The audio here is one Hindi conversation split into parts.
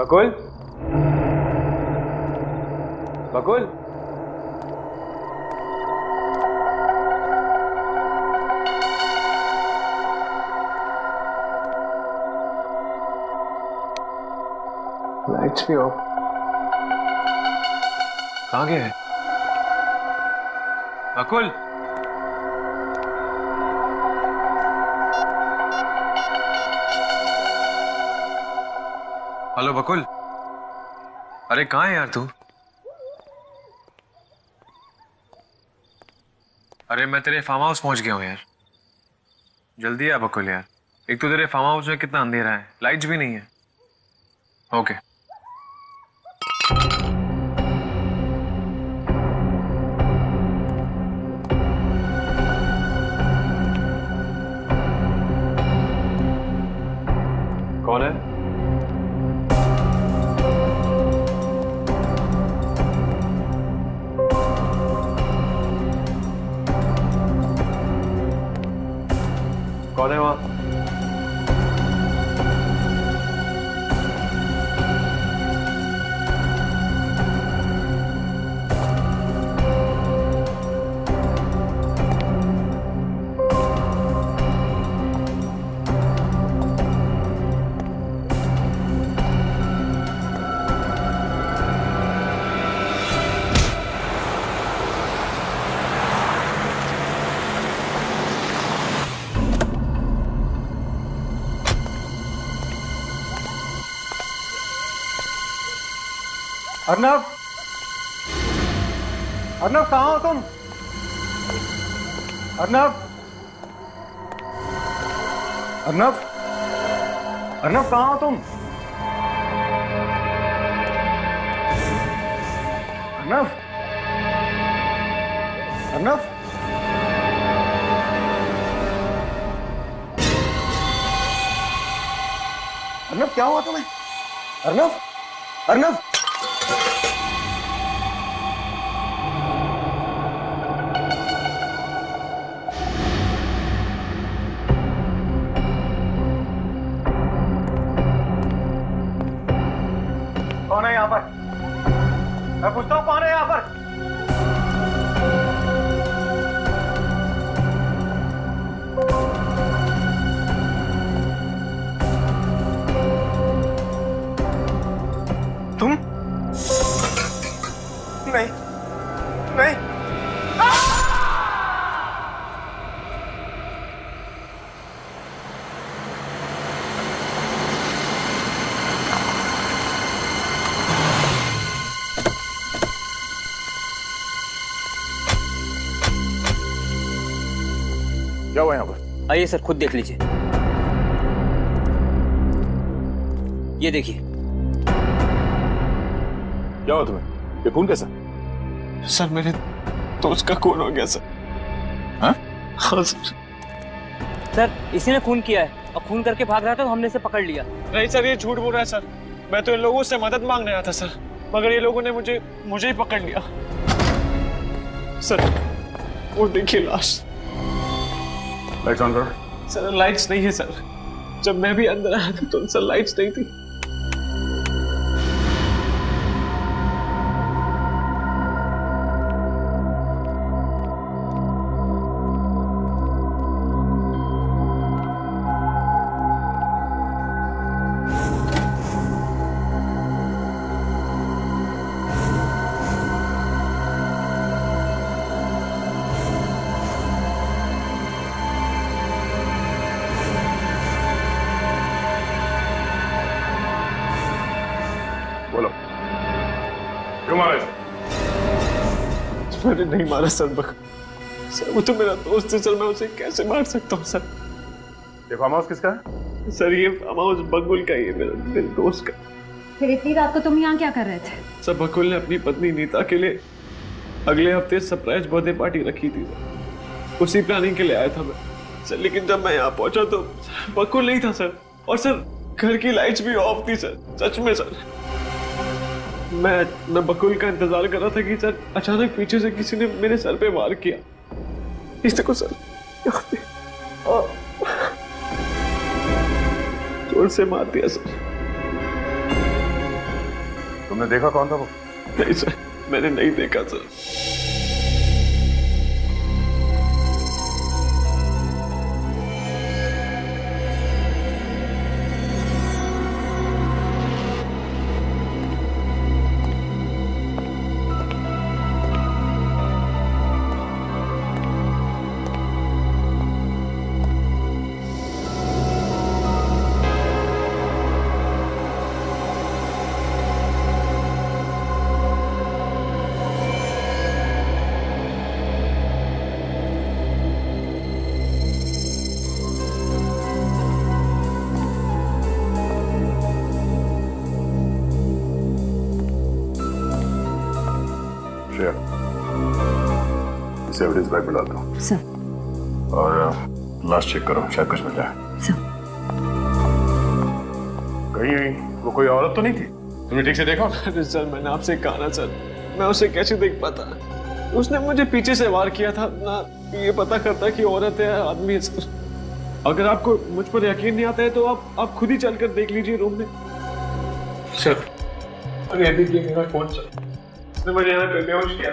बकुल, बकुल, लाइट्स भी ऑफ। कहाँ गए? बकुल, हेलो बकुल, अरे कहाँ है यार तू? अरे मैं तेरे फार्म हाउस पहुंच गया हूँ यार। जल्दी आ बकुल यार, एक तो तेरे फार्म हाउस में कितना अंधेरा है, लाइट्स भी नहीं है। ओके। कौन है? कौन है वहां? अर्नव, अर्नव कहाँ हो तुम? अर्नव, अर्नव, अर्नव कहाँ हो तुम? अर्नव, अर्नव, अर्नव क्या हुआ तुम्हें? अर्नव, अर्नव, कौन है यहाँ पर? मैं पूछता हूँ कौन है यहाँ पर? तुम? नहीं, नहीं। क्या हुआ यहाँ पर? आइए सर, खुद देख लीजिए। ये देखिए। क्या हुआ तुम्हें? ये खून कैसा? सर मेरे दोस्त का खून हो गया सर। हाँ? हाँ सर। सर इसी ने खून किया है और खून करके भाग रहा था तो हमने इसे पकड़ लिया। नहीं सर, ये झूठ बोल रहा है सर। मैं तो इन लोगों से मदद मांगने आया था सर, मगर ये लोगों ने मुझे ही पकड़ लिया सर। वो देखिए लाश। लाइट्स ऑन करो। सर लाइट्स नहीं है सर। जब मैं भी अंदर आया था तो सर लाइट्स नहीं थी। बोलो, क्यों मारा इसे? मैंने नहीं मारा सर। सर वो तो मेरा दोस्त है सर, मैं उसे कैसे मार सकता हूँ सर? ये फार्म हाउस किसका है? सर ये फार्म हाउस बकुल का ही है, मेरे दोस्त का। फिर इतनी रात को तुम यहाँ क्या कर रहे थे? सर बकुल ने अपनी पत्नी नीता के लिए अगले हफ्ते सरप्राइज बर्थडे पार्टी रखी थी सर। उसी प्लानिंग के लिए आया था मैं सर, लेकिन जब मैं यहाँ पहुंचा तो बकुल नहीं था सर। और सर घर की लाइट्स भी ऑफ थी सर, सच में सर। मैं बकुल का इंतजार कर रहा था कि सर अचानक पीछे से किसी ने मेरे सर पे वार किया। इस देखो सर, जोर से मार दिया सर। तुमने देखा कौन था वो? नहीं सर, मैंने नहीं देखा सर। श्रेया, इसे एविडेंस बैग में डालता हूँ सर। और लास्ट चेक करो, शायद कुछ मिल जाए। सर। कहीं वो कोई औरत तो नहीं थी? तुमने ठीक से देखा? अरे सर, मैंने आपसे कहा ना सर, मैं उसे कैसे देख पाता? उसने मुझे पीछे से वार किया था ना, ये पता करता कि औरत है आदमी है सर। अगर आपको मुझ पर यकीन नहीं आता है तो आप खुद ही चलकर देख लीजिए रूम में। सर, अरे देखिए मेरा फोन सर, उसने मुझे यहाँ पे बेहोश किया।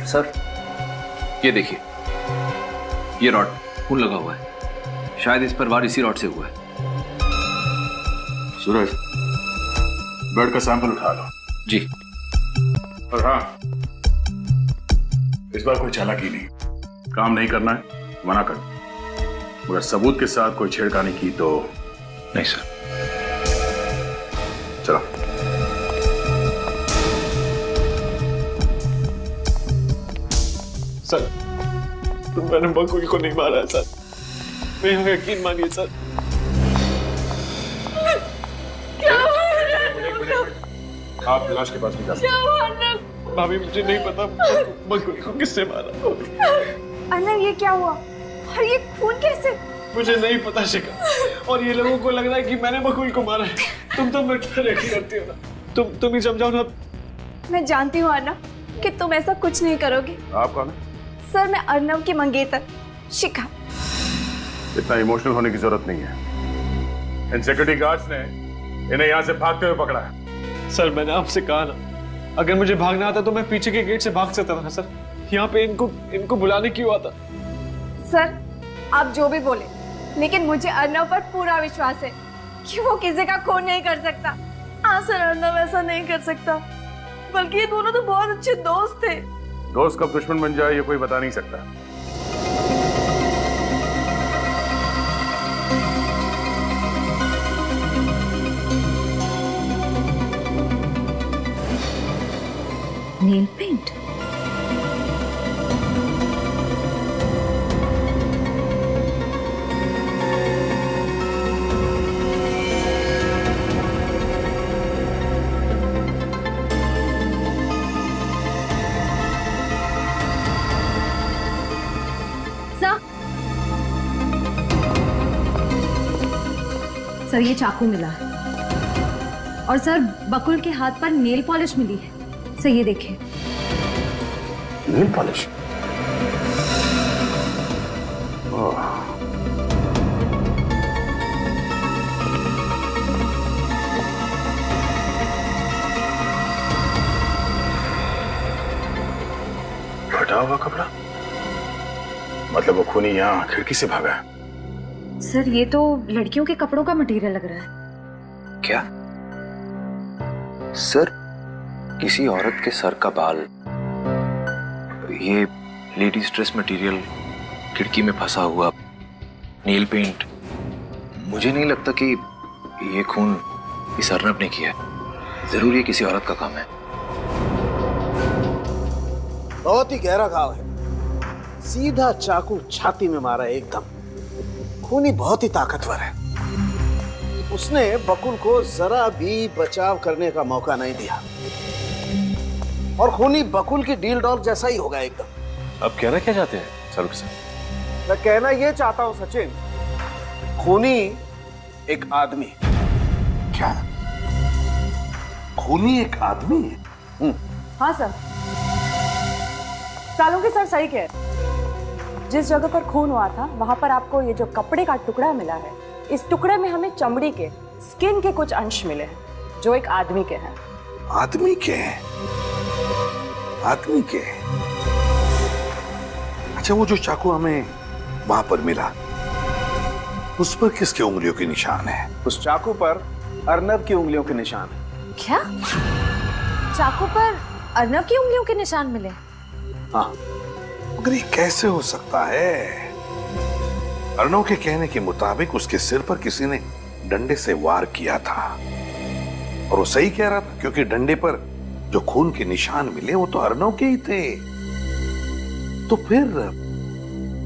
सर, ये देखिए, ये रॉड खून लगा हुआ है, शायद इस पर वार इसी रॉड से हुआ है। सूरज, ब्लड का सैंपल उठा लो। जी। और हाँ, इस बार कोई चालाकी नहीं, काम नहीं करना है, मना कर। मगर सबूत के साथ कोई छेड़खानी की तो नहीं सर। चलो। सर, मैंने बकुल को नहीं मारा है सर, मेरा यकीन मानिए सर। आप लाश के पास नहीं जा सकते। भाभी, मुझे नहीं पता बकुल को किसने मारा। अर्नव, ये क्या हुआ और ये खून कैसे? मुझे नहीं पता शिखा, और ये लोगों को लग रहा है कि मैंने बकुल को मारा है। तुम तो मुझ पर यकीन करती हो ना, तुम ही समझाओ ना। मैं जानती हूँ अर्नव कि तुम ऐसा कुछ नहीं करोगे। आप कौन है? सर, मैं अर्नव की मंगेतर शिखा। इतना इमोशनल होने की जरूरत नहीं है। इन सिक्योरिटी गार्ड्स ने इन्हें यहाँ से भागते हुए पकड़ा है। सर, मैंने आपसे कहा ना, अगर मुझे भागना आता तो मैं पीछे के गेट से भाग सकता था सर। यहाँ पे इनको बुलाने क्यों आता? सर, आप जो भी बोले, लेकिन मुझे अर्नव पर पूरा विश्वास है कि वो किसी का खून नहीं कर सकता। हाँ सर, अर्नव ऐसा नहीं कर सकता, बल्कि ये दोनों तो बहुत अच्छे दोस्त थे। दोस्त कब दुश्मन बन जाए ये कोई बता नहीं सकता। Nail paint? सर, ये चाकू मिला है और सर बकुल के हाथ पर नेल पॉलिश मिली है। सर, ये देखिए। Nail polish? फटा हुआ कपड़ा? मतलब वो खूनी यहाँ खिड़की से भागा है? सर, ये तो लड़कियों के कपड़ों का मटेरियल लग रहा है। क्या? सर, किसी औरत के सर का बाल, ये लेडीज ड्रेस मटेरियल, खिड़की में फंसा हुआ नेल पेंट, मुझे नहीं लगता कि ये खून इस अर्नब ने किया है। जरूर ये किसी औरत का काम है। बहुत ही गहरा घाव है, सीधा चाकू छाती में मारा है एकदम। खूनी बहुत ही ताकतवर है, उसने बकुल को जरा भी बचाव करने का मौका नहीं दिया और खूनी बकुल की डील डॉग जैसा ही होगा एकदम। अब कहना क्या चाहते हैं सर साहब? मैं कहना ये चाहता हूं सचिन, खूनी एक आदमी। क्या? खूनी एक आदमी है? हाँ सर, सालों के सर सही कह। जिस जगह पर खून हुआ था वहां पर आपको ये जो कपड़े का टुकड़ा मिला है इस टुकड़े में हमें चमड़ी के, स्किन के कुछ अंश मिले हैं जो एक आदमी के हैं। आदमी के? आदमी के? अच्छा, वो जो चाकू हमें वहां पर मिला, उस पर किसकी उंगलियों के निशान है? उस चाकू पर अर्नब की उंगलियों के निशान है। क्या? चाकू पर अर्नब की उंगलियों के निशान मिले? हाँ, मगर ये कैसे हो सकता है? अर्नब के कहने के मुताबिक उसके सिर पर किसी ने डंडे से वार किया था, और वो सही कह रहा था, क्योंकि डंडे पर जो खून के निशान मिले वो तो अर्नब के ही थे। तो फिर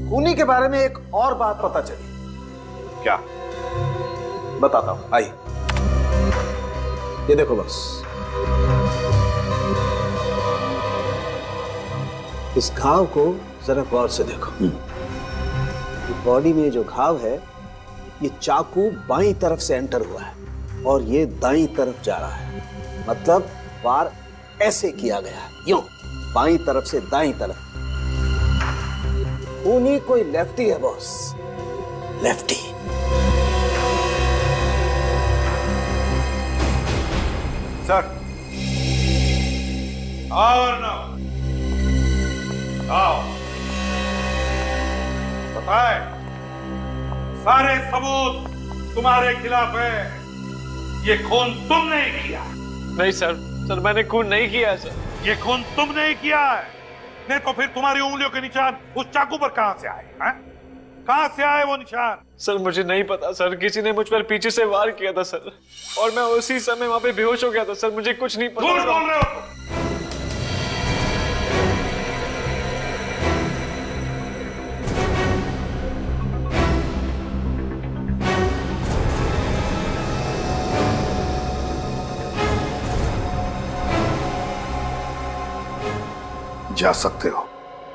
खूनी के बारे में एक और बात पता चली। क्या? बताता हूं, आइए। ये देखो बस, इस घाव को जरा गौर से देखो। बॉडी में जो घाव है, ये चाकू बाईं तरफ से एंटर हुआ है और ये दाईं तरफ जा रहा है। मतलब वार ऐसे किया गया, यूं बाईं तरफ से दाईं तरफ। खूनी कोई लेफ्टी है बॉस, लेफ्टी। सर, आओ अर्नब, आओ, बताए। सारे सबूत तुम्हारे खिलाफ है। ये खून तुमने ही किया। नहीं सर, सर मैंने खून नहीं किया है सर। ये खून तुमने ही किया है। नहीं तो फिर तुम्हारी उंगलियों के निशान उस चाकू पर कहां से आए? हैं? कहां से आए वो निशान? सर मुझे नहीं पता सर, किसी ने मुझ पर पीछे से वार किया था सर, और मैं उसी समय वहां पे बेहोश हो गया था सर। मुझे कुछ नहीं पता। झूठ बोल रहे हो तुम। जा सकते हो।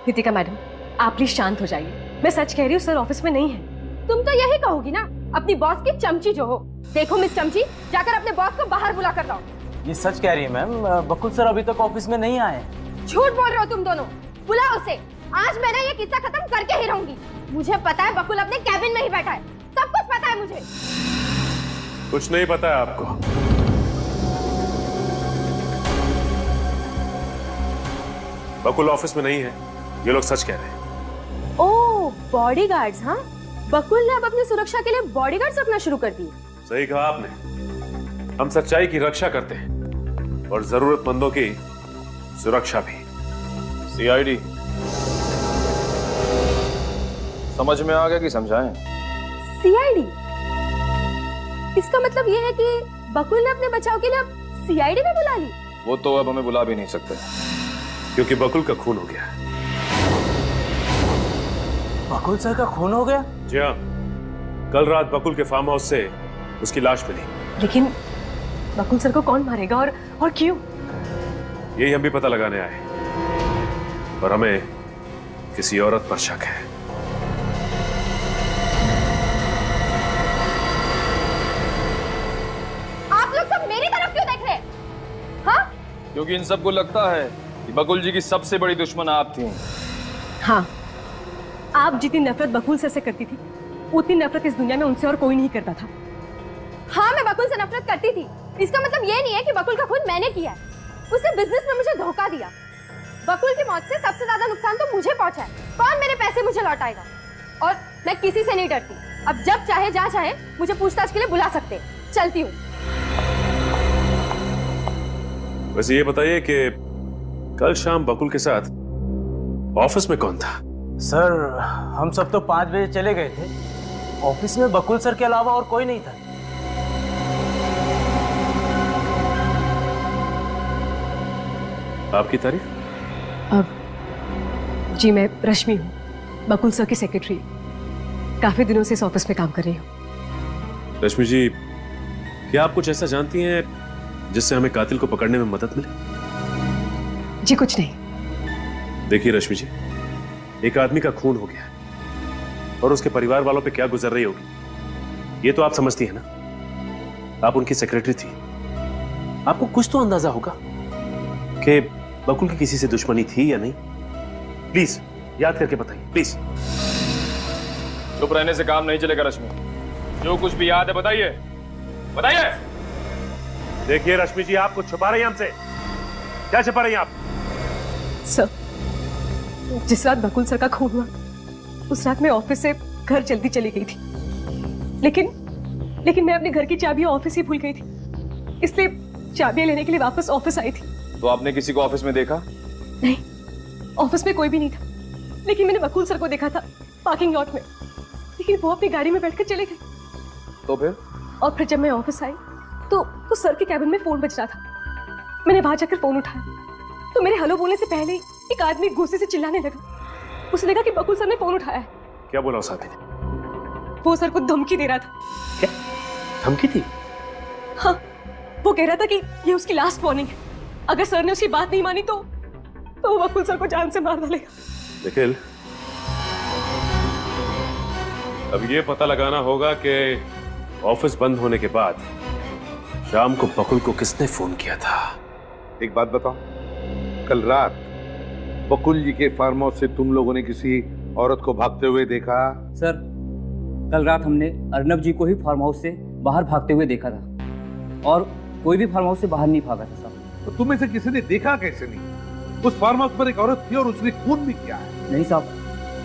नितिका मैडम, आप प्लीज शांत हो जाइए। मैं सच कह रही हूँ, सर ऑफिस में नहीं है। तुम तो यही कहोगी ना, अपनी बॉस की चमची जो हो। देखो मिस चमची, जाकर अपने बॉस को बाहर बुला कर लाओ। ये सच कह रही है मैम, बकुल सर अभी तक ऑफिस में नहीं आए। झूठ बोल रहे हो तुम दोनों। बुलाओ उसे। आज मैंने ये किस्सा खत्म करके ही रहूंगी। मुझे पता है बकुल अपने कैबिन में ही बैठा है, सब कुछ पता है मुझे। कुछ नहीं पता है आपको। बकुल ऑफिस में नहीं है, ये लोग सच कह रहे हैं। ओह, बॉडीगार्ड्स। हाँ, बकुल ने अब अपनी सुरक्षा के लिए बॉडीगार्ड्स रखना शुरू कर दिए। सही कहा आपने। हम सच्चाई की रक्षा करते हैं और जरूरतमंदों की सुरक्षा भी। सीआईडी समझ में आ गया कि समझाएं? सीआईडी? इसका मतलब ये है कि बकुल ने अपने बचाव के लिए अब सीआईडी में बुला ली। वो तो अब हमें बुला भी नहीं सकते, क्योंकि बकुल का खून हो गया। बकुल सर का खून हो गया? जी हाँ, कल रात बकुल के फार्म हाउस से उसकी लाश मिली। लेकिन बकुल सर को कौन मारेगा और क्यों? यही हम भी पता लगाने आए, और हमें किसी औरत पर शक है। आप लोग सब मेरी तरफ क्यों देख रहे हैं? हाँ? क्योंकि इन सबको लगता है कि बकुल जी की सबसे बड़ी दुश्मन आप थी। हाँ, आप जितनी नफरत बकुल सर से करती थी, उतनी नफरत इस दुनिया में उनसे और कोई नहीं करता था। हाँ, मैं बकुल से नफरत करती थी। इसका मतलब ये नहीं है कि बकुल का खून मैंने किया है। उसने बिजनेस में मुझे धोखा दिया। बकुल की मौत से सबसे ज्यादा नुकसान तो मुझे पहुंचा है। कौन मेरे पैसे मुझे लौटाएगा? और मैं किसी से नहीं डरती। अब जब चाहे जहाँ चाहे मुझे पूछताछ के लिए बुला सकते हैं। चलती हूँ। वैसे ये बताइए कि कल शाम बकुल के साथ ऑफिस में कौन था? सर हम सब तो 5 बजे चले गए थे। ऑफिस में बकुल सर के अलावा और कोई नहीं था। आपकी तारीफ? अब जी, मैं रश्मि हूँ, बकुल सर की सेक्रेटरी। काफी दिनों से इस ऑफिस में काम कर रही हूँ। रश्मि जी, क्या आप कुछ ऐसा जानती हैं जिससे हमें कातिल को पकड़ने में मदद मिले? जी कुछ नहीं। देखिए रश्मि जी, एक आदमी का खून हो गया और उसके परिवार वालों पे क्या गुजर रही होगी ये तो आप समझती हैं ना। आप उनकी सेक्रेटरी थी, आपको कुछ तो अंदाजा होगा कि बकुल की किसी से दुश्मनी थी या नहीं। प्लीज याद करके बताइए, प्लीज। चुप रहने से काम नहीं चलेगा रश्मि। जो कुछ भी याद है बताइए, बताइए। देखिए रश्मि जी, आपको छुपा रही हैं हमसे। क्या छुपा रही हैं आप? सर, जिस रात बकुल सर का खून हुआ, उस रात मैं ऑफिस से घर जल्दी चली गई थी, लेकिन मैं अपने घर की चाबी ऑफिस ही भूल गई थी, इसलिए चाबियां लेने के लिए वापस ऑफिस आई थी। तो आपने किसी को ऑफिस में देखा? नहीं, ऑफिस में कोई भी नहीं था, लेकिन मैंने बकुल सर को देखा था पार्किंग लॉट में, लेकिन वो अपनी गाड़ी में बैठकर चले गए। तो फिर? और फिर जब मैं ऑफिस आई तो सर के कैबिन में फोन बज रहा था। मैंने बाहर जाकर फोन उठाया तो मेरे हेलो बोलने से पहले ही एक आदमी गुस्से से चिल्लाने लगा। उसे लगा कि बकुल सर ने फोन उठाया है। क्या बोला उस आदमी ने? वो सर को धमकी दे रहा था। क्या धमकी थी? हाँ, वो कह रहा था कि ये उसकी लास्ट वार्निंग है, अगर सर ने उसकी बात नहीं मानी तो वो बकुल सर को जान से मार डालेगा। निखिल, अब ये पता लगाना होगा कि ऑफिस बंद होने के बाद शाम को बकुल को किसने फोन किया था। एक बात बताओ, कल रात बकुल जी के फार्म हाउस से तुम लोगों ने किसी औरत को भागते हुए देखा? सर, कल रात हमने अर्नब जी को ही फार्म हाउस से बाहर भागते हुए देखा था, और कोई भी फार्म हाउस से बाहर नहीं भागा था साहब। तो तुम्हें से किसी ने देखा कैसे नहीं? उस फार्म हाउस पर एक औरत थी और उसने खून भी किया है। नहीं साहब,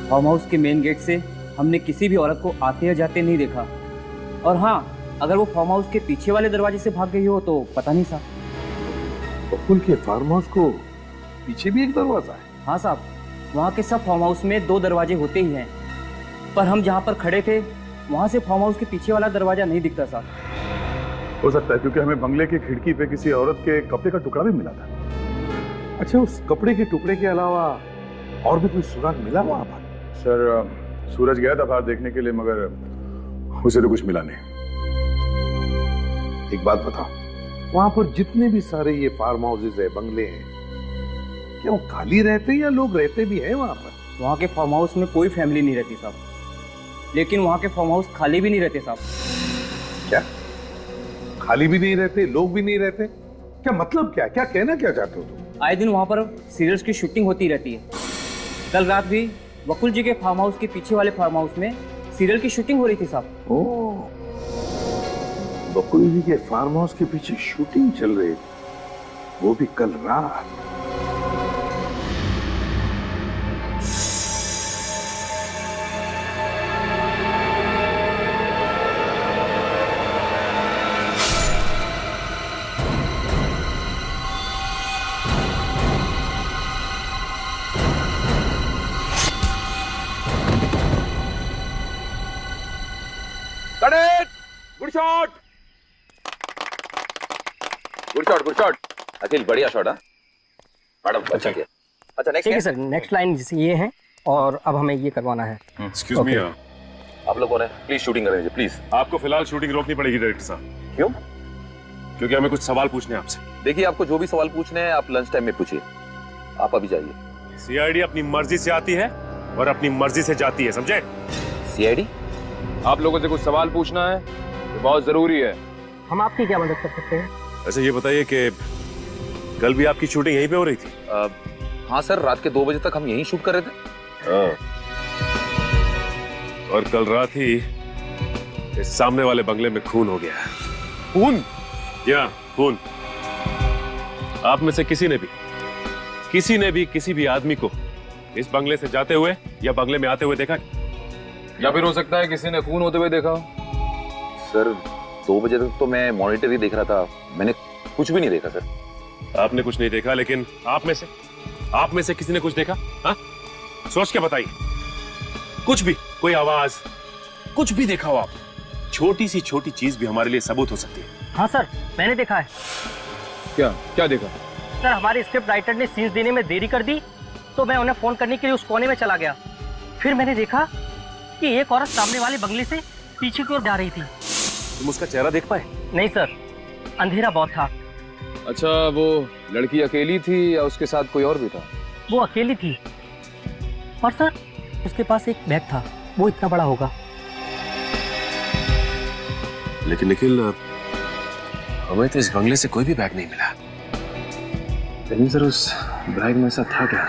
फार्म हाउस के मेन गेट से हमने किसी भी औरत को आते या जाते नहीं देखा, और हाँ, अगर वो फार्म हाउस के पीछे वाले दरवाजे से भाग गई हो तो पता नहीं साहब। बकुल के फार्म हाउस को पीछे भी एक दरवाजा है? हाँ साहब, वहाँ के सब फार्म हाउस में 2 दरवाजे होते ही हैं, पर हम जहाँ पर खड़े थे वहाँ से फार्म हाउस के पीछे वाला दरवाजा नहीं दिखता साहब। हो सकता है क्योंकि हमें बंगले की खिड़की पे किसी औरत के कपड़े का टुकड़ा भी मिला था। अच्छा, उस कपड़े के टुकड़े के अलावा और भी कोई सुराग मिला वहां पर? सर, सूरज गया था बाहर देखने के लिए, मगर उसे तो कुछ मिला नहीं। एक बात बताओ, वहां पर जितने भी सारे ये फार्म हाउसेज है, बंगले हैं, क्या वो खाली रहते हैं या लोग रहते भी हैं वहां पर? वहाँ के फार्म हाउस में कोई फैमिली नहीं रहती साहब, लेकिन वहाँ के फार्म हाउस खाली भी नहीं रहते साहब। क्या खाली भी नहीं रहते, लोग भी नहीं रहते? क्या मतलब क्या कहना क्या चाहते हो तुम? आए दिन वहाँ पर सीरियल्स की शूटिंग होती रहती है। कल रात भी बकुल जी के फार्म हाउस के पीछे वाले फार्म हाउस में सीरियल की शूटिंग हो रही थी साहब। ओह, बकुल जी के फार्म हाउस के पीछे शूटिंग चल रही थी, वो भी कल रात। Good shot, good shot, good shot. Akhil, बढ़िया शॉट। मैडम, अच्छा किया। अच्छा, नेक्स्ट है सर, नेक्स्ट लाइन जैसे ये है और अब हमें ये करवाना है। एक्सक्यूज मी, आप लोगों ने प्लीज शूटिंग करेंगे प्लीज। आपको फिलहाल शूटिंग रोकनी पड़ेगी डायरेक्टर साहब। क्यों? क्योंकि हमें कुछ सवाल पूछने हैं आपसे। देखिए, आपको जो भी सवाल पूछने हैं आप लंच टाइम में पूछिए। आप अभी जाइए। सीआईडी अपनी मर्जी से आती है और अपनी मर्जी से जाती है, समझे? सीआईडी? आप लोगों से कुछ सवाल पूछना है, ये बहुत जरूरी है। हम आपकी क्या मदद कर सकते हैं? अच्छा, ये बताइए कि कल भी आपकी शूटिंग यहीं पे हो रही थी? हाँ सर, रात के 2 बजे तक हम यहीं शूट कर रहे थे। और कल रात ही इस सामने वाले बंगले में खून हो गया। खून? या खून। आप में से किसी ने भी किसी भी आदमी को इस बंगले से जाते हुए या बंगले में आते हुए देखा? या फिर हो सकता है किसी ने खून होते हुए देखा। सर, 2 बजे तक तो मैं मॉनिटर ही देख रहा था, मैंने कुछ भी नहीं देखा सर। आपने कुछ नहीं देखा, लेकिन आप में से किसी ने कुछ देखा? हाँ, सोच के बताइए। कुछ भी, कोई आवाज, कुछ भी देखा हो आप? छोटी सी छोटी चीज भी हमारे लिए सबूत हो सकती है। हाँ सर, मैंने देखा है। क्या देखा? सर, हमारे स्क्रिप्ट राइटर ने सीन्स देने में देरी कर दी, तो मैं उन्हें फोन करने के लिए उस कोने में चला गया। फिर मैंने देखा कि एक औरत सामने वाले बंगले से पीछे की ओर जा रही थी। तुम उसका चेहरा देख पाए? नहीं सर, अंधेरा बहुत था। अच्छा, वो लड़की अकेली थी या उसके साथ कोई और भी था? वो अकेली थी, और सर उसके पास एक बैग था, वो इतना बड़ा होगा। लेकिन निखिल, हमें तो इस बंगले से कोई भी बैग नहीं मिला। लेकिन सर, उस बैग में ऐसा था क्या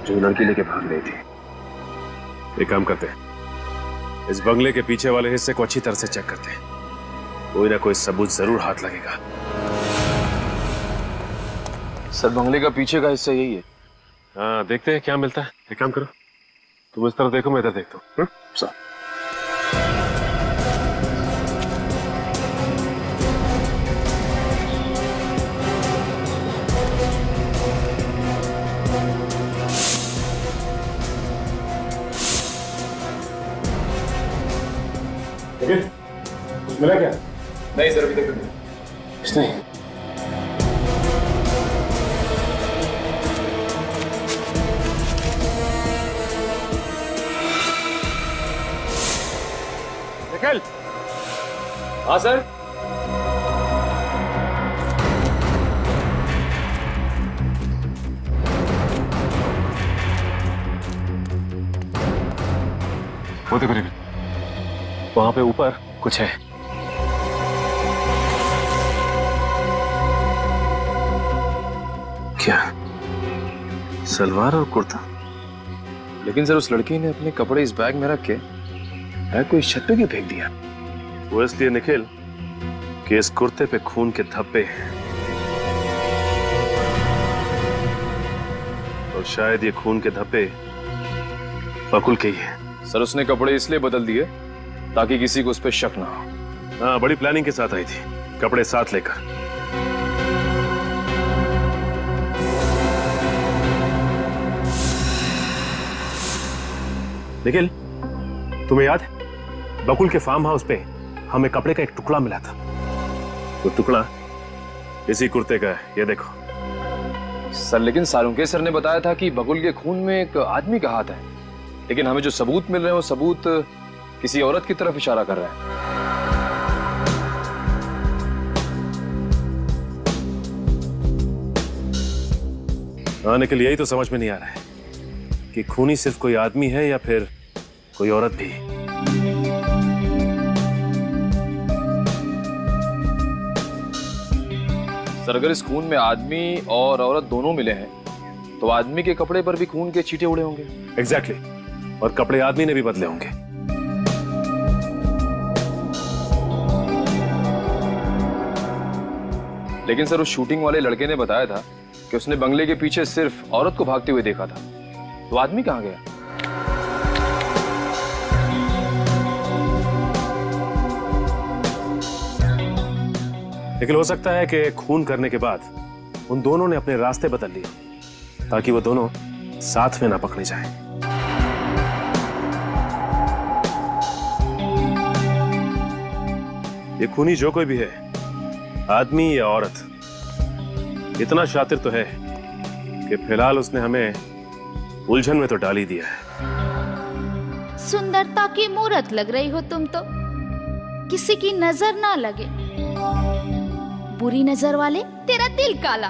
जो लड़की लेके भाग रही थी? एक काम करते हैं, इस बंगले के पीछे वाले हिस्से को अच्छी तरह से चेक करते हैं, कोई ना कोई सबूत जरूर हाथ लगेगा। सर बंगले का पीछे का हिस्सा यही है। हाँ देखते हैं क्या मिलता है। एक काम करो, तुम इस तरफ देखो, मैं इधर देखता हूँ। सर मिला क्या? नहीं सर, अभी तक नहीं। कुछ नहीं। निखिल। हाँ सर। वो देखो निखिल, वहां पे ऊपर कुछ है। क्या? सलवार और कुर्ता? लेकिन सर उस लड़की ने अपने कपड़े इस बैग में रख के बैग को इस छत पे क्यों फेंक दिया? वो इसलिए निखिल कि इस कुर्ते पे खून के धब्बे हैं और शायद ये खून के धब्बे बकुल के ही हैं। सर उसने कपड़े इसलिए बदल दिए ताकि किसी को उस पर शक ना हो। हाँ, बड़ी प्लानिंग के साथ आई थी, कपड़े साथ लेकर। निखिल, तुम्हें याद है बकुल के फार्म हाउस पे हमें कपड़े का एक टुकड़ा मिला था? वो टुकड़ा इसी कुर्ते का है, ये देखो। सर लेकिन सालुंके सर ने बताया था कि बकुल के खून में एक आदमी का हाथ है, लेकिन हमें जो सबूत मिल रहे हैं वो सबूत किसी औरत की तरफ इशारा कर रहा है। हाँ निखिल, यही तो समझ में नहीं आ रहा है कि खूनी सिर्फ कोई आदमी है या फिर कोई औरत भी। सर अगर इस खून में आदमी और औरत दोनों मिले हैं तो आदमी के कपड़े पर भी खून के छींटे उड़े होंगे। एग्जैक्टली, और कपड़े आदमी ने भी बदले होंगे। लेकिन सर उस शूटिंग वाले लड़के ने बताया था कि उसने बंगले के पीछे सिर्फ औरत को भागते हुए देखा था, तो आदमी कहां गया? लेकिन हो सकता है कि खून करने के बाद उन दोनों ने अपने रास्ते बदल लिए ताकि वो दोनों साथ में ना पकड़े जाएं। ये खूनी जो कोई भी है, आदमी या औरत, इतना शातिर तो है कि फिलहाल उसने हमें उलझन में तो डाल ही दिया है। सुंदरता की मूरत लग रही हो तुम तो, किसी की नजर ना लगे। बुरी नजर वाले तेरा दिल काला।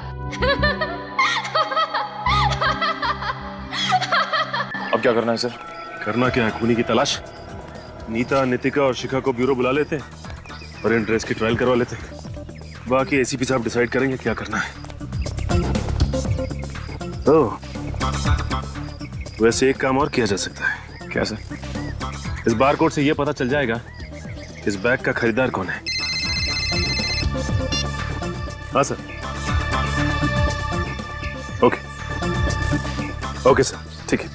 अब क्या करना है सर? करना क्या है, खूनी की तलाश। नीता, नितिका और शिखा को ब्यूरो बुला लेते और इन ड्रेस की ट्रायल करवा लेते। बाकी एसीपी साहब डिसाइड करेंगे क्या करना है। ओह, वैसे एक काम और किया जा सकता है। क्या सर? इस बारकोड से यह पता चल जाएगा कि इस बैग का खरीदार कौन है। हाँ सर। ओके ओके सर, ठीक है।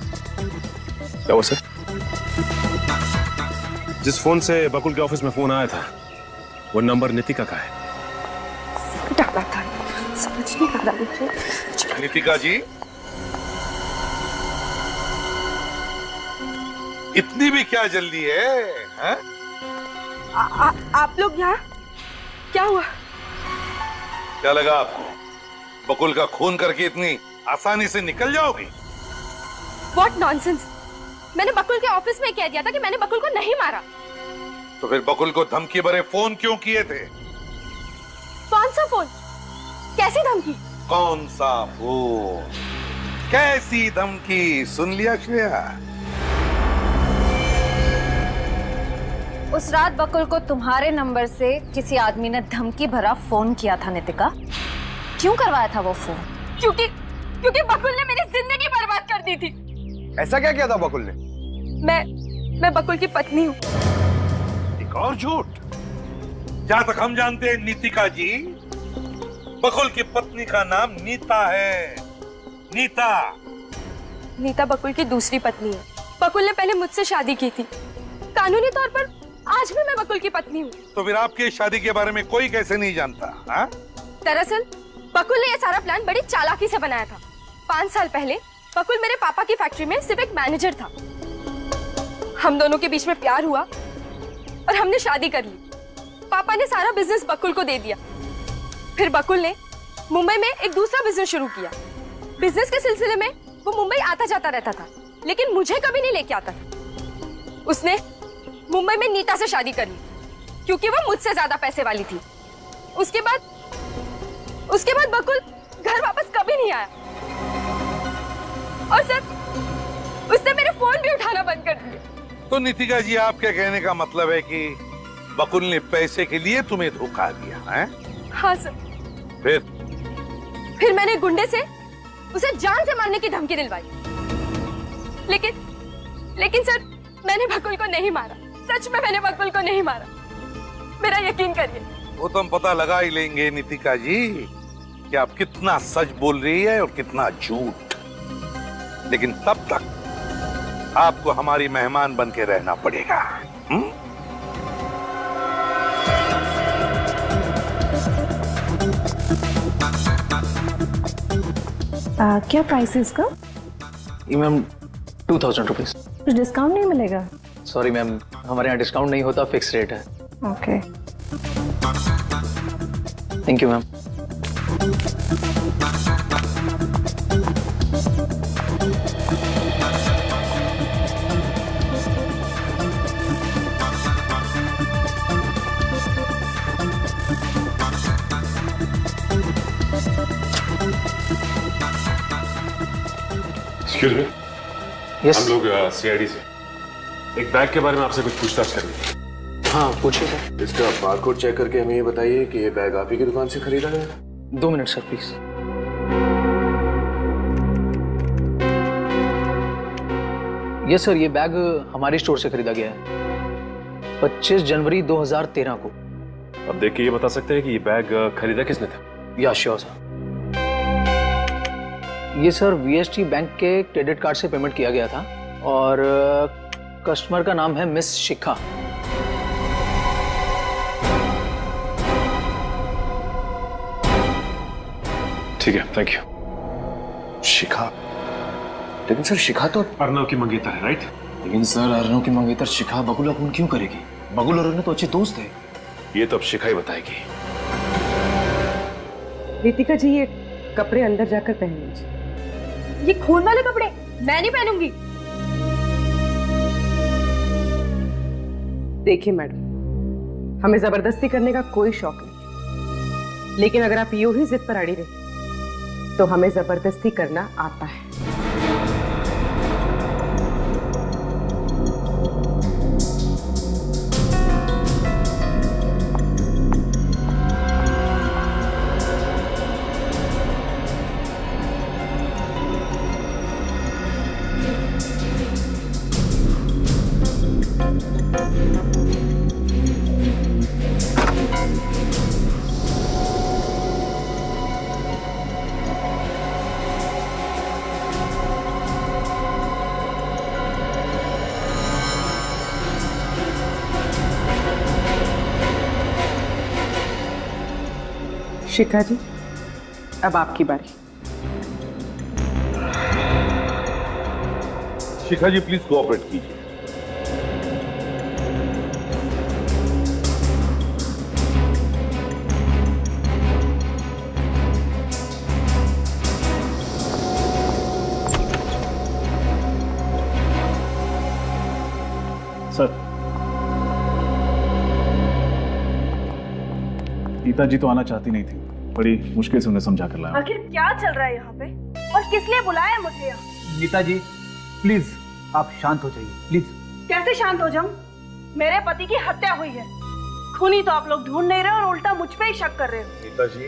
क्या हुआ सर? जिस फोन से बकुल के ऑफिस में फोन आया था वो नंबर नितिका का है। डाला था, समझ नहीं आ रहा मुझे। नितिका जी, इतनी भी क्या जल्दी है? आप लोग यहाँ? क्या हुआ? क्या लगा आपको बकुल का खून करके इतनी आसानी से निकल जाओगी? What nonsense! मैंने बकुल के ऑफिस में कह दिया था कि मैंने बकुल को नहीं मारा। तो फिर बकुल को धमकी भरे फोन क्यों किए थे? कौन सा फोन? कैसी धमकी? कौन सा फोन? कैसी धमकी? सुन लिया श्रेया? उस रात बकुल को तुम्हारे नंबर से किसी आदमी ने धमकी भरा फोन किया था नितिका। क्यों करवाया था वो फोन? क्योंकि बकुल ने मेरी जिंदगी बर्बाद कर दी थी। ऐसा क्या किया था बकुल ने? मैं बकुल की पत्नी हूँ। एक और झूठ। जहां तक हम जानते हैं नीतिका जी, बकुल की पत्नी का नाम नीता है। नीता। नीता बकुल की दूसरी पत्नी है। बकुल ने पहले मुझसे शादी की थी। कानूनी तौर पर आज भी मैं बकुल की पत्नी हूँ। तो फिर आपकी शादी के बारे में कोई कैसे नहीं जानता? हाँ? दरअसल बकुल ने यह सारा प्लान बड़ी चालाकी से बनाया था। 5 साल पहले बकुल मेरे पापा की फैक्ट्री में सिर्फ एक मैनेजर था। हम दोनों के बीच में प्यार हुआ और हमने शादी कर ली। पापा ने सारा बिजनेस बकुल को दे दिया। फिर बकुल ने मुंबई में एक दूसरा बिजनेस शुरू किया। बिजनेस के सिलसिले में वो मुंबई आता जाता रहता था, लेकिन मुझे कभी नहीं लेके आता था। उसने मुंबई में नीता से शादी कर ली क्योंकि वो मुझसे ज्यादा पैसे वाली थी। उसके बाद बकुल घर वापस कभी नहीं आया। और सर, उसने मेरे फोन भी उठाना बंद कर दिया। तो नीतिका जी, आपके कहने का मतलब है कि बकुल ने पैसे के लिए तुम्हें धोखा दिया है? हाँ सर। फिर मैंने गुंडे से उसे जान से मारने की धमकी दिलवाई। लेकिन सर, मैंने बकुल को नहीं मारा। सच में मैंने बकुल को नहीं मारा। मेरा यकीन करिए। वो तो हम पता लगा ही लेंगे नीतिका जी कि आप कितना सच बोल रही है और कितना झूठ। लेकिन तब तक आपको हमारी मेहमान बन के रहना पड़ेगा। क्या प्राइस है इसका? ये मैम 2000 रुपीज। कुछ डिस्काउंट नहीं मिलेगा? सॉरी मैम, हमारे यहाँ डिस्काउंट नहीं होता, फिक्स रेट है। Okay. Thank you ma'am. Excuse me. Yes. हम लोग सीआईडी से एक बैग के बारे में आपसे कुछ पूछताछ करनी थी। हाँ पूछिए सर। इसका बारकोड चेक करके हमें ये बताइए कि ये बैग आप ही की दुकान से खरीदा गया है। 2 minute sir please. Yes sir, ये बैग हमारे स्टोर से खरीदा गया है 25 जनवरी 2013 को। अब देख के ये बता सकते हैं कि ये बैग खरीदा किसने था? या श्योर सर। ये सर वीएसटी बैंक के क्रेडिट कार्ड से पेमेंट किया गया था और कस्टमर का नाम है मिस शिखा। ठीक है, थैंक यू। शिखा? लेकिन सर, शिखा तो अर्नव की मंगेतर है, राइट? लेकिन सर, अर्नव की मंगेतर शिखा बकुल का खून क्यों करेगी? बकुल और अर्नव तो अच्छे दोस्त थे। ये तो अब शिखा ही बताएगी। नीतिका जी, ये कपड़े अंदर जाकर पहन लीजिए। ये खून वाले कपड़े मैं नहीं पहनूंगी। देखिए मैडम, हमें जबरदस्ती करने का कोई शौक नहीं, लेकिन अगर आप यूं ही जिद पर अड़ी रहे तो हमें जबरदस्ती करना आता है। शिखा जी, अब आपकी बारी। शिखा जी, प्लीज कोऑपरेट कीजिए। सर, नीता जी तो आना चाहती नहीं थी, बड़ी मुश्किल से उन्हें समझा कर लाया। आखिर क्या चल रहा है यहाँ पे और किस लिए बुलाया है मुझे यहाँ? नीता जी प्लीज आप शांत हो जाइए, प्लीज। कैसे शांत हो जाऊं? मेरे पति की हत्या हुई है। खूनी तो आप लोग ढूंढ नहीं रहे और उल्टा मुझ पे ही शक कर रहे हो। नीता जी,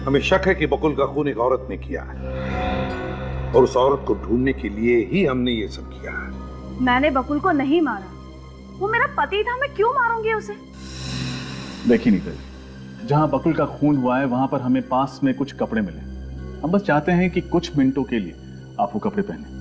हमें शक है कि बकुल का खून एक औरत ने किया है और उस औरत को ढूंढने के लिए ही हमने ये सब किया है। मैंने बकुल को नहीं मारा, वो मेरा पति था, मैं क्यों मारूंगी उसे? देखिए नीता जी, जहां बकुल का खून हुआ है वहां पर हमें पास में कुछ कपड़े मिले। हम बस चाहते हैं कि कुछ मिनटों के लिए आप वो कपड़े पहने।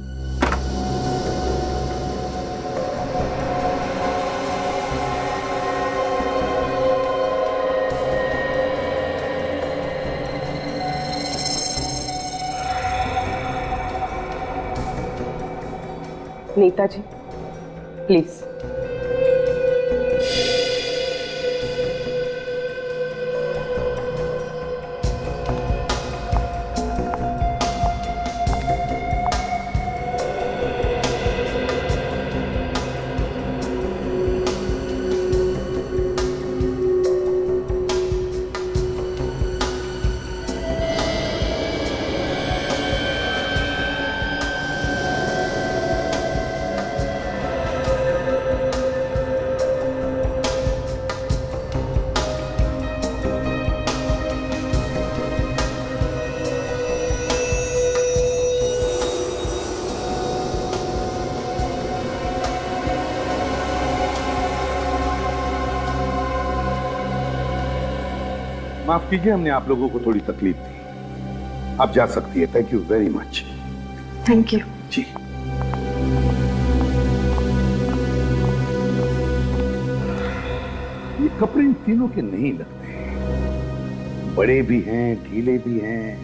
नीता जी प्लीज। माफ कीजिए, हमने आप लोगों को थोड़ी तकलीफ दी। आप जा सकती है। Thank you very much. Thank you. जी। ये कपड़े इन तीनों के नहीं लगते, बड़े भी हैं, ढीले भी हैं।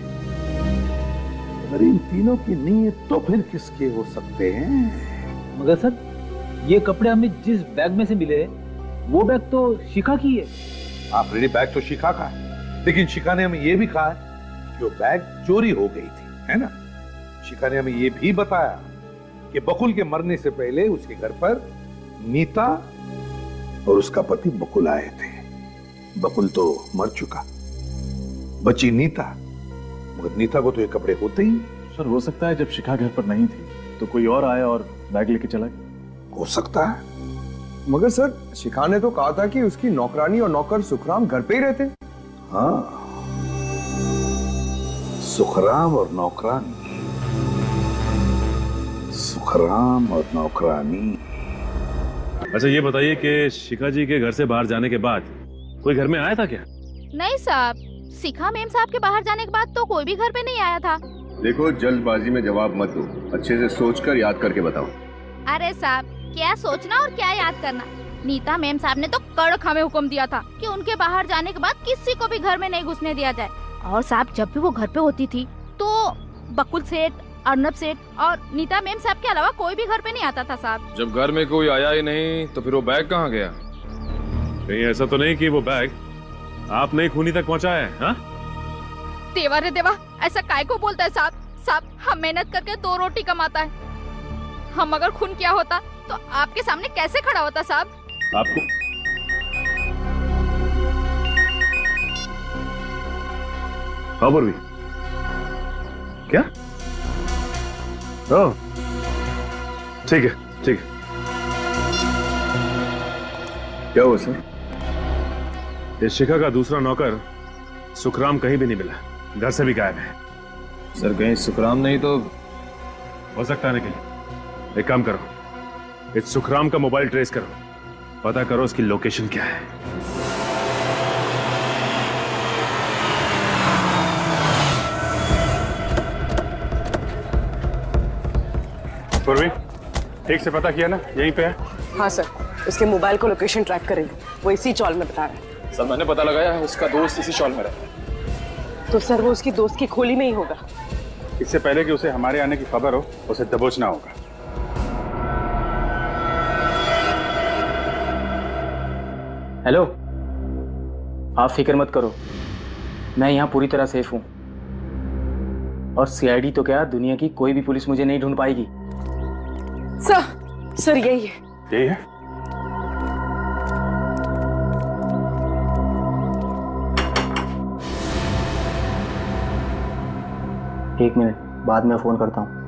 अगर इन तीनों की नहीं है तो फिर किसके हो सकते हैं? मगर सर, ये कपड़े हमें जिस बैग में से मिले वो बैग तो शिखा की है। ऑलरेडी बैग तो शिखा का है, लेकिन शिखा ने हमें यह भी कहा कि वो बैग चोरी हो गई थी, है ना? शिखा ने हमें यह भी बताया कि बकुल के मरने से पहले उसके घर पर नीता और उसका पति बकुल आए थे। बकुल तो मर चुका, बची नीता, मगर नीता को तो ये कपड़े होते ही। सर हो सकता है जब शिखा घर पर नहीं थी तो कोई और आया और बैग लेके चला गया। हो सकता है। मगर सर, शिखा ने तो कहा था कि उसकी नौकरानी और नौकर सुखराम घर पे ही रहते। हाँ, सुखराम और नौकरानी, सुखराम और नौकरानी। अच्छा ये बताइए कि शिखा जी के घर से बाहर जाने के बाद कोई घर में आया था क्या? नहीं साहब, शिखा मेम साहब के बाहर जाने के बाद तो कोई भी घर पे नहीं आया था। देखो, जल्दबाजी में जवाब मत दो, अच्छे से सोचकर याद करके बताओ। अरे साहब, क्या सोचना और क्या याद करना। नीता मेम साहब ने तो कड़क हमें हुक्म दिया था कि उनके बाहर जाने के बाद किसी को भी घर में नहीं घुसने दिया जाए। और साहब, जब भी वो घर पे होती थी तो बकुल सेठ, अर्नब सेठ और नीता मेम साहब के अलावा कोई भी घर पे नहीं आता था साहब। जब घर में कोई आया ही नहीं तो फिर वो बैग कहाँ गया? कहीं ऐसा तो नहीं कि वो बैग आपने ही खूनी तक पहुंचाया है? हाँ? देवा रे देवा, ऐसा काय को बोलता है साहब? साहब, हम मेहनत करके 2 रोटी कमाता है। हम अगर खून किया होता तो आपके सामने कैसे खड़ा होता साहब? आपको खबर भी क्या? ओह, ठीक है ठीक है। क्या हुआ सर? इस शिखा का दूसरा नौकर सुखराम कहीं भी नहीं मिला, घर से भी गायब है। सर कहीं सुखराम नहीं तो? हो सकता है निकल। एक काम करो, इस सुखराम का मोबाइल ट्रेस करो, पता करो उसकी लोकेशन क्या है। पूर्वी, ठीक से पता किया ना? यहीं पे है? हाँ सर, उसके मोबाइल को लोकेशन ट्रैक करेंगे, वो इसी चौल में बता रहा है। सर मैंने पता लगाया है, उसका दोस्त इसी चौल में रहता है। तो सर वो उसकी दोस्त की खोली में ही होगा। इससे पहले कि उसे हमारे आने की खबर हो, उसे दबोचना होगा। हेलो, आप फिक्र मत करो, मैं यहाँ पूरी तरह सेफ हूँ। और सीआईडी तो क्या, दुनिया की कोई भी पुलिस मुझे नहीं ढूंढ पाएगी। सर यही है। यही है? एक मिनट, बाद में फोन करता हूँ।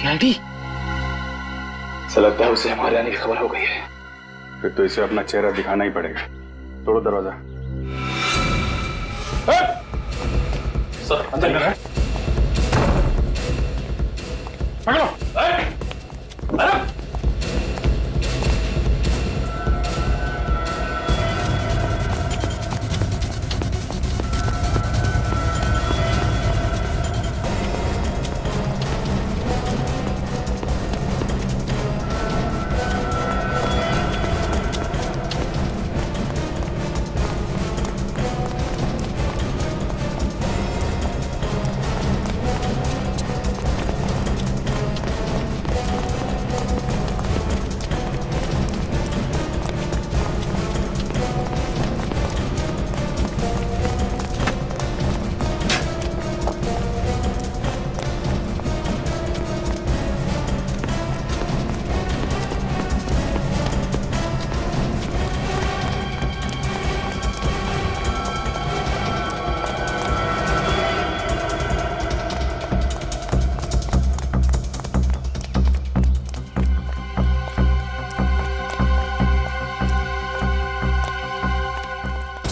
सीआईडी? ऐसा लगता है उसे हमारे आने की खबर हो गई है। फिर तो इसे अपना चेहरा दिखाना ही पड़ेगा। तोड़ो दरवाजा। सर अंदर है। पकड़ो।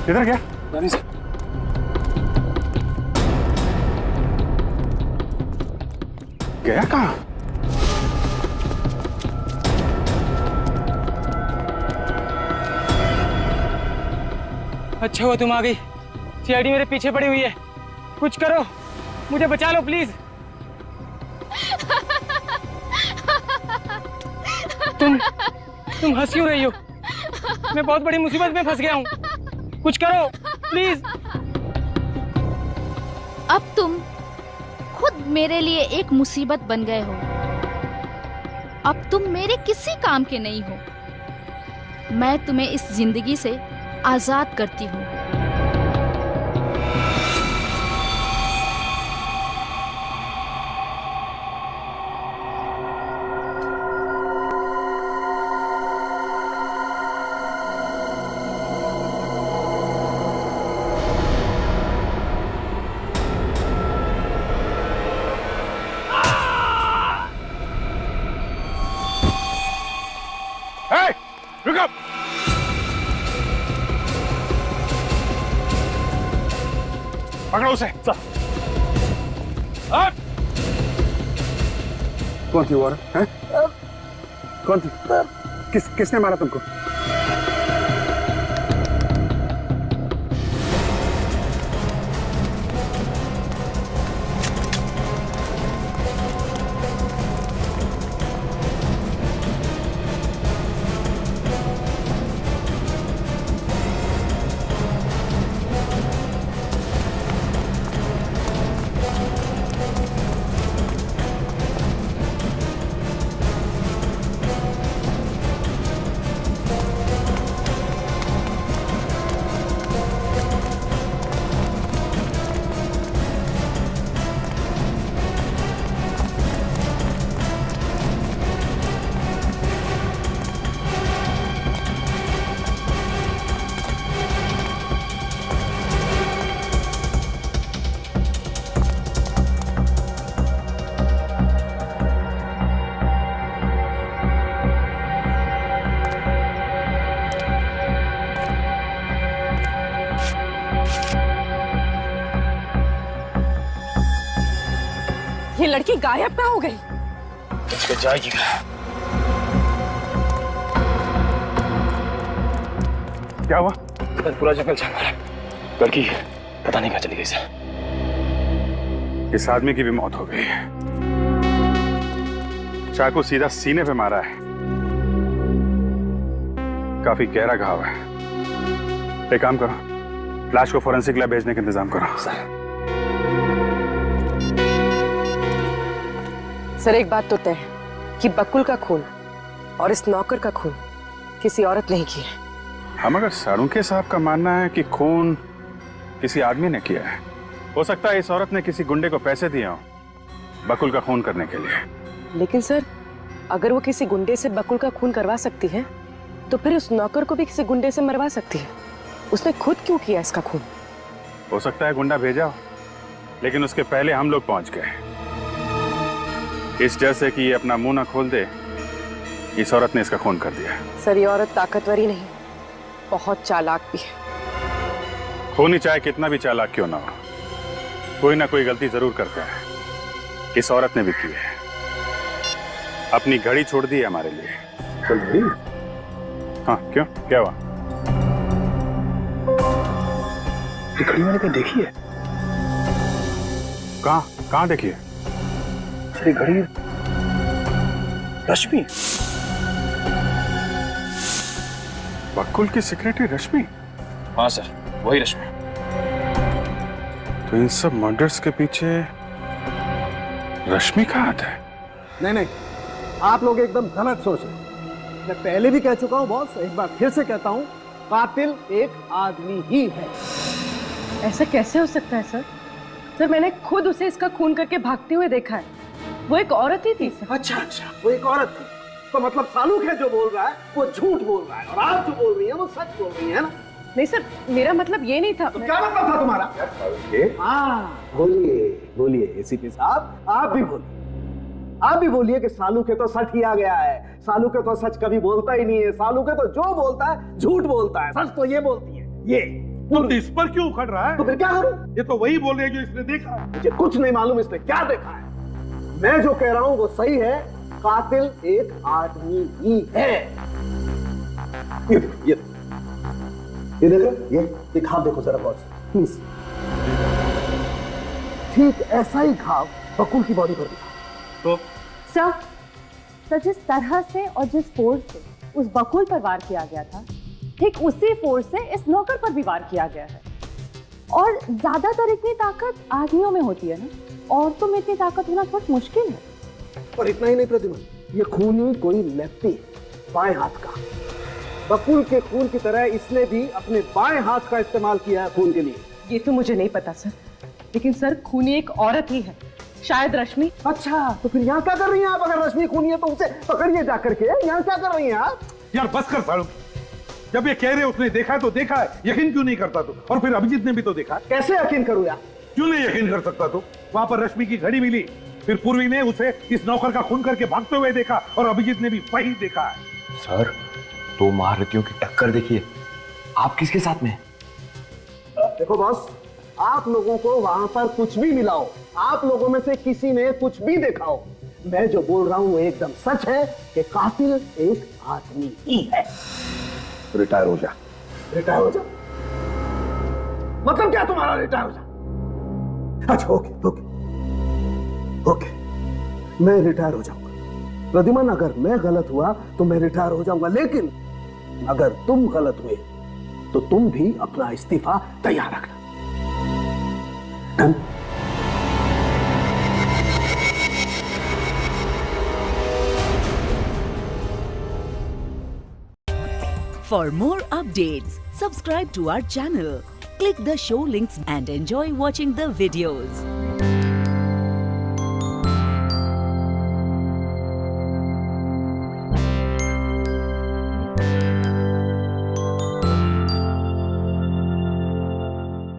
इधर क्या? नहीं सर। गया कहाँ? अच्छा हुआ तुम आ गई। सीआईडी मेरे पीछे पड़ी हुई है, कुछ करो, मुझे बचा लो प्लीज। तुम हंस क्यों रही हो? मैं बहुत बड़ी मुसीबत में फंस गया हूँ, कुछ करो प्लीज। अब तुम खुद मेरे लिए एक मुसीबत बन गए हो। अब तुम मेरे किसी काम के नहीं हो। मैं तुम्हें इस जिंदगी से आजाद करती हूँ। पकड़ो उसे। कौन थी वो औरत? हैं? कौन थी? किसने मारा तुमको? ये लड़की गायब कहाँ हो गई? इसके जाएगी क्या हुआ? पूरा जंगल छान मारा। लड़की पता नहीं कहाँ चली गई इसे। इस आदमी की भी मौत हो गई है। चाकू सीधा सीने पे मारा है, काफी गहरा घाव है। एक काम करो, लाश को फोरेंसिक लैब भेजने का इंतजाम करो। सर एक बात तो तय है कि बकुल का खून और इस नौकर का खून किसी औरत नहीं किया है। हम अगर साळुंखे साहब का मानना है कि खून किसी आदमी ने किया है, हो सकता है इस औरत ने किसी गुंडे को पैसे दिए हो बकुल का खून करने के लिए। लेकिन सर अगर वो किसी गुंडे से बकुल का खून करवा सकती है तो फिर उस नौकर को भी किसी गुंडे से मरवा सकती है। उसने खुद क्यों किया इसका खून? हो सकता है गुंडा भेजा हो, लेकिन उसके पहले हम लोग पहुंच गए। इस डर से कि ये अपना मुंह ना खोल दे, इस औरत ने इसका खून कर दिया। सर ये औरत ताकतवर ही नहीं, बहुत चालाक भी है। खूनी चाहे कितना भी चालाक क्यों ना हो, कोई ना कोई गलती जरूर करता है। इस औरत ने भी की है, अपनी घड़ी छोड़ दी है हमारे लिए। चल घड़ी? हाँ क्यों, क्या हुआ? ये घड़ी मैंने कहीं देखी है। कहाँ देखी है? ये घड़ी रश्मि, बकुल की सेक्रेटरी रश्मि? हाँ सर, वही रश्मि। तो इन सब मर्डर्स के पीछे रश्मि का हाथ है? नहीं, आप लोग एकदम गलत सोच रहे हैं। मैं पहले भी कह चुका हूं बॉस, एक बार फिर से कहता हूं, कातिल एक आदमी ही है। ऐसा कैसे हो सकता है सर? सर मैंने खुद उसे इसका खून करके भागते हुए देखा है। वो एक औरत ही थी सर। अच्छा, वो एक औरत थी। तो मतलब सालूक है जो बोल रहा है वो झूठ बोल रहा है, और आप जो बोल रही हैं वो सच बोल रही है ना? नहीं सर, मेरा मतलब ये नहीं था। तो क्या मतलब था तुम्हारा? हाँ, बोलिए एसीपी साहब, आप भी बोलिए कि सालू के तो सच ही आ गया है। सालू के तो सच कभी बोलता ही नहीं है। सालू के तो जो बोलता है झूठ बोलता है, सच तो ये बोलती है। ये तो इस पर क्यों उखड़ रहा है? तो फिर क्या करूं? ये तो वही बोल रहे हैं जो इसने देखा है। मुझे कुछ नहीं मालूम इसने क्या देखा है। मैं जो कह रहा हूं वो सही है, कातिल एक आदमी ही है। ये देखो, ये घाव देखो जरा बॉस प्लीज। ठीक ऐसा ही घाव बकुल की बॉडी पर दिखा। तो सर जिस तरह से और जिस फोर्स से उस बकुल पर वार किया गया था, ठीक उसी फोर्स से इस नौकर पर भी वार किया गया है। और ज्यादातर इतनी ताकत आदमियों में होती है ना, औरतों में इतनी ताकत होना बहुत मुश्किल है। और इतना ही नहीं प्रतिमा, ये खूनी कोई लेफ्टी, बाएं हाथ का। बकुल के खून की तरह इसने भी अपने बाएं हाथ का इस्तेमाल किया है खून के लिए। ये तो मुझे नहीं पता सर, लेकिन सर खूनी एक औरत ही है, शायद रश्मि। अच्छा, तो फिर यहाँ क्या कर रही हैं आप? अगर रश्मि खूनी है तो उसे पकड़िए जाकर के। यहाँ क्या कर रही हैं आप? यार बस कर सालू, जब ये कह रहे उसने देखा है तो देखा है, यकीन क्यों नहीं करता तू? और फिर अभिजीत ने भी तो देखा। कैसे यकीन करूं यार? क्यों नहीं यकीन कर सकता तू? वहां पर रश्मि की घड़ी मिली, फिर पूर्वी ने उसे इस नौकर का खून करके भागते हुए देखा, और अभिजीत ने भी वही देखा है। सर, दो महारथियों की टक्कर देखिए, आप किसके साथ में? देखो बॉस, आप लोगों को वहां पर कुछ भी मिला हो, आप लोगों में से किसी ने कुछ भी देखा हो, मैं जो बोल रहा हूं वो एकदम सच है कि कातिल एक आदमी ही है। रिटायर हो जा। रिटायर हो जा? मतलब क्या तुम्हारा रिटायर हो जा? अच्छा ओके, मैं रिटायर हो जाऊंगा। प्रद्युमन, अगर मैं गलत हुआ तो मैं रिटायर हो जाऊंगा, लेकिन अगर तुम गलत हुए तो तुम भी अपना इस्तीफा तैयार रखना। Done? For more updates, subscribe to our channel, click the show links and enjoy watching the videos.